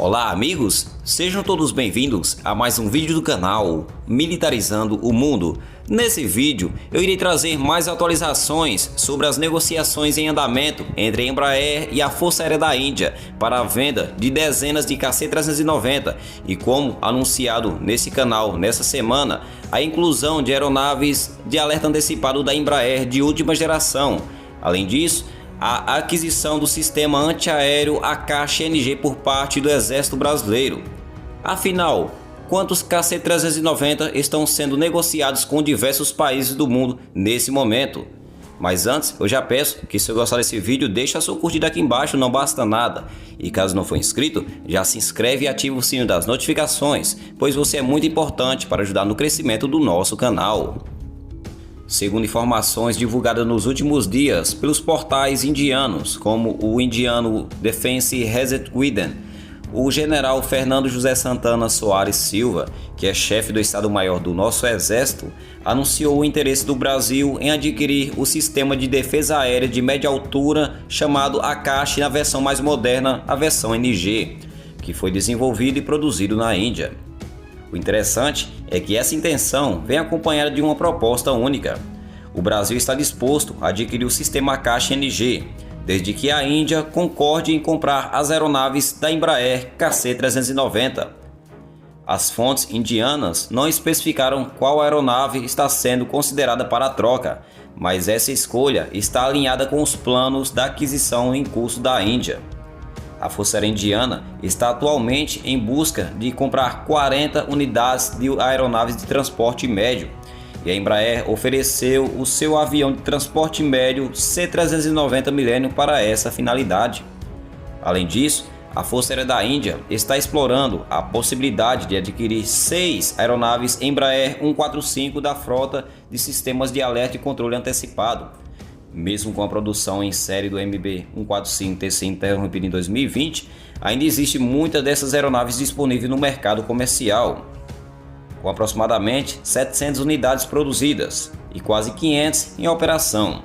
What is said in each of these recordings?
Olá amigos, sejam todos bem-vindos a mais um vídeo do canal Militarizando o Mundo. Nesse vídeo eu irei trazer mais atualizações sobre as negociações em andamento entre a Embraer e a Força Aérea da Índia para a venda de dezenas de KC-390 e, como anunciado nesse canal nessa semana, a inclusão de aeronaves de alerta antecipado da Embraer de última geração. Além disso, a aquisição do sistema antiaéreo ACASH-NG por parte do Exército Brasileiro. Afinal, quantos KC-390 estão sendo negociados com diversos países do mundo nesse momento? Mas antes, eu já peço que, se você gostar desse vídeo, deixe a sua curtida aqui embaixo, não basta nada. E caso não for inscrito, já se inscreve e ativa o sino das notificações, pois você é muito importante para ajudar no crescimento do nosso canal. Segundo informações divulgadas nos últimos dias pelos portais indianos, como o indiano Defense Reset-Widen, o general Fernando José Santana Soares Silva, que é chefe do Estado-Maior do nosso Exército, anunciou o interesse do Brasil em adquirir o sistema de defesa aérea de média altura chamado ACASH na versão mais moderna, a versão NG, que foi desenvolvido e produzido na Índia. O interessante é que essa intenção vem acompanhada de uma proposta única. O Brasil está disposto a adquirir o sistema ACASH-NG, desde que a Índia concorde em comprar as aeronaves da Embraer KC-390. As fontes indianas não especificaram qual aeronave está sendo considerada para a troca, mas essa escolha está alinhada com os planos da aquisição em curso da Índia. A Força Aérea Indiana está atualmente em busca de comprar 40 unidades de aeronaves de transporte médio, e a Embraer ofereceu o seu avião de transporte médio C-390 Millennium para essa finalidade. Além disso, a Força Aérea da Índia está explorando a possibilidade de adquirir 6 aeronaves Embraer 145 da frota de sistemas de alerta e controle antecipado. Mesmo com a produção em série do MB-145 ter sido interrompida em 2020, ainda existe muitas dessas aeronaves disponíveis no mercado comercial, com aproximadamente 700 unidades produzidas e quase 500 em operação.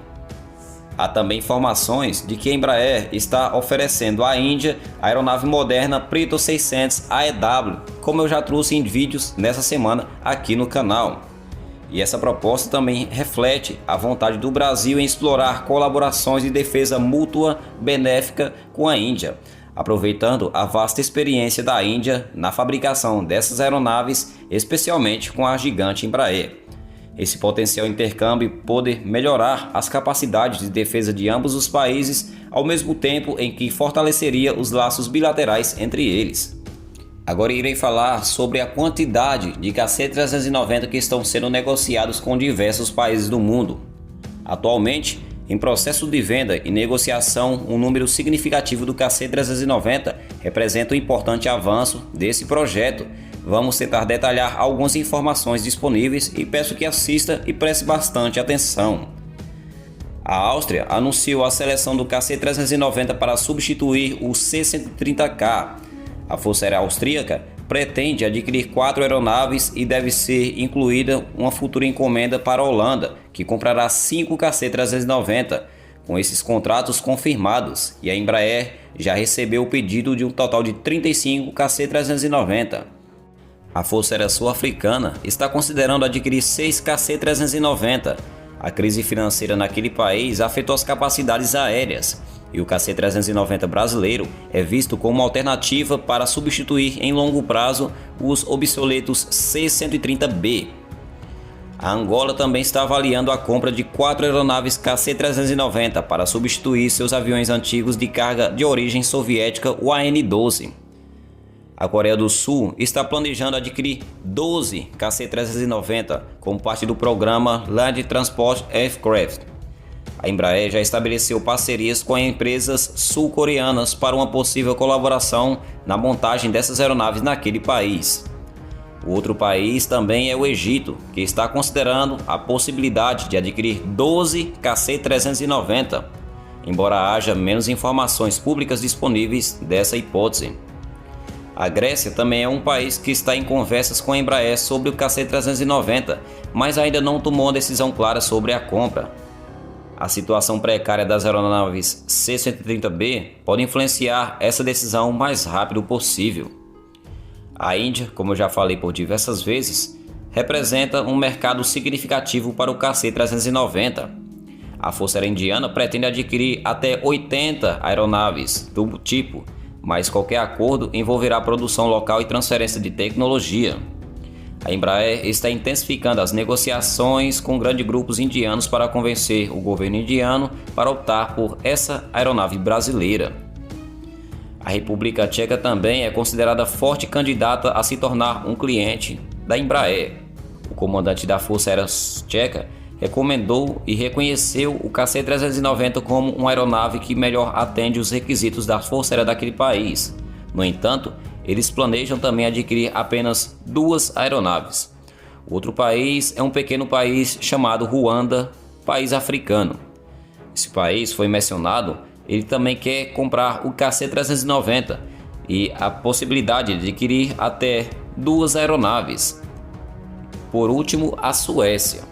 Há também informações de que a Embraer está oferecendo à Índia a aeronave moderna Preto 600 AEW, como eu já trouxe em vídeos nessa semana aqui no canal. E essa proposta também reflete a vontade do Brasil em explorar colaborações de defesa mútua benéfica com a Índia, aproveitando a vasta experiência da Índia na fabricação dessas aeronaves, especialmente com a gigante Embraer. Esse potencial intercâmbio pode melhorar as capacidades de defesa de ambos os países, ao mesmo tempo em que fortaleceria os laços bilaterais entre eles. Agora irei falar sobre a quantidade de KC-390 que estão sendo negociados com diversos países do mundo. Atualmente, em processo de venda e negociação, um número significativo do KC-390 representa um importante avanço desse projeto. Vamos tentar detalhar algumas informações disponíveis e peço que assista e preste bastante atenção. A Áustria anunciou a seleção do KC-390 para substituir o C-130K. A Força Aérea Austríaca pretende adquirir 4 aeronaves e deve ser incluída uma futura encomenda para a Holanda, que comprará 5 KC-390, com esses contratos confirmados, e a Embraer já recebeu o pedido de um total de 35 KC-390. A Força Aérea Sul-Africana está considerando adquirir 6 KC-390. A crise financeira naquele país afetou as capacidades aéreas, e o KC-390 brasileiro é visto como uma alternativa para substituir em longo prazo os obsoletos C-130B. A Angola também está avaliando a compra de 4 aeronaves KC-390 para substituir seus aviões antigos de carga de origem soviética, o AN-12. A Coreia do Sul está planejando adquirir 12 KC-390 como parte do programa Land Transport Aircraft. A Embraer já estabeleceu parcerias com empresas sul-coreanas para uma possível colaboração na montagem dessas aeronaves naquele país. O outro país também é o Egito, que está considerando a possibilidade de adquirir 12 KC-390, embora haja menos informações públicas disponíveis dessa hipótese. A Grécia também é um país que está em conversas com a Embraer sobre o KC-390, mas ainda não tomou uma decisão clara sobre a compra. A situação precária das aeronaves C-130B pode influenciar essa decisão o mais rápido possível. A Índia, como eu já falei por diversas vezes, representa um mercado significativo para o KC-390. A Força Aérea Indiana pretende adquirir até 80 aeronaves do tipo, mas qualquer acordo envolverá produção local e transferência de tecnologia. A Embraer está intensificando as negociações com grandes grupos indianos para convencer o governo indiano para optar por essa aeronave brasileira. A República Tcheca também é considerada forte candidata a se tornar um cliente da Embraer. O comandante da Força Aérea Tcheca recomendou e reconheceu o KC-390 como uma aeronave que melhor atende os requisitos da Força Aérea daquele país. No entanto, eles planejam também adquirir apenas 2 aeronaves. O outro país é um pequeno país chamado Ruanda, país africano. Esse país foi mencionado, ele também quer comprar o KC-390 e a possibilidade de adquirir até 2 aeronaves. Por último, a Suécia.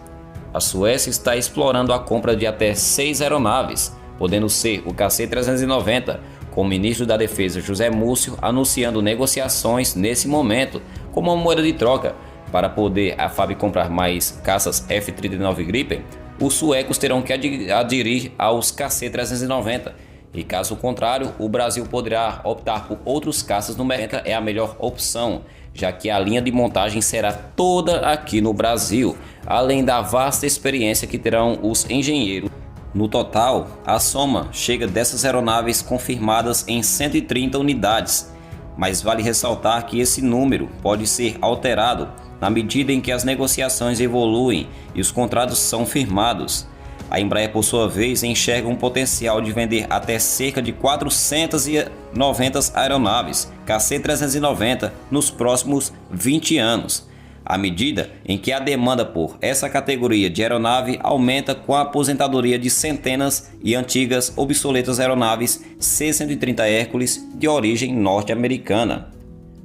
A Suécia está explorando a compra de até 6 aeronaves, podendo ser o KC-390, com o ministro da Defesa José Múcio anunciando negociações nesse momento como uma moeda de troca. Para poder a FAB comprar mais caças F-39 Gripen, os suecos terão que aderir aos KC-390 e caso contrário, o Brasil poderá optar por outros caças no mercado. É a melhor opção, já que a linha de montagem será toda aqui no Brasil, além da vasta experiência que terão os engenheiros. No total, a soma chega dessas aeronaves confirmadas em 130 unidades, mas vale ressaltar que esse número pode ser alterado na medida em que as negociações evoluem e os contratos são firmados. A Embraer, por sua vez, enxerga um potencial de vender até cerca de 490 aeronaves KC-390 nos próximos 20 anos. À medida em que a demanda por essa categoria de aeronave aumenta com a aposentadoria de centenas e antigas obsoletas aeronaves C-130 Hércules de origem norte-americana.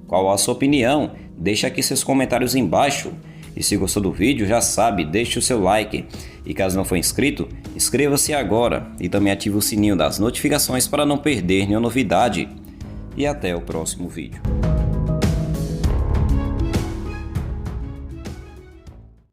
Qual a sua opinião? Deixe aqui seus comentários embaixo. E se gostou do vídeo, já sabe, deixe o seu like. E caso não for inscrito, inscreva-se agora e também ative o sininho das notificações para não perder nenhuma novidade. E até o próximo vídeo.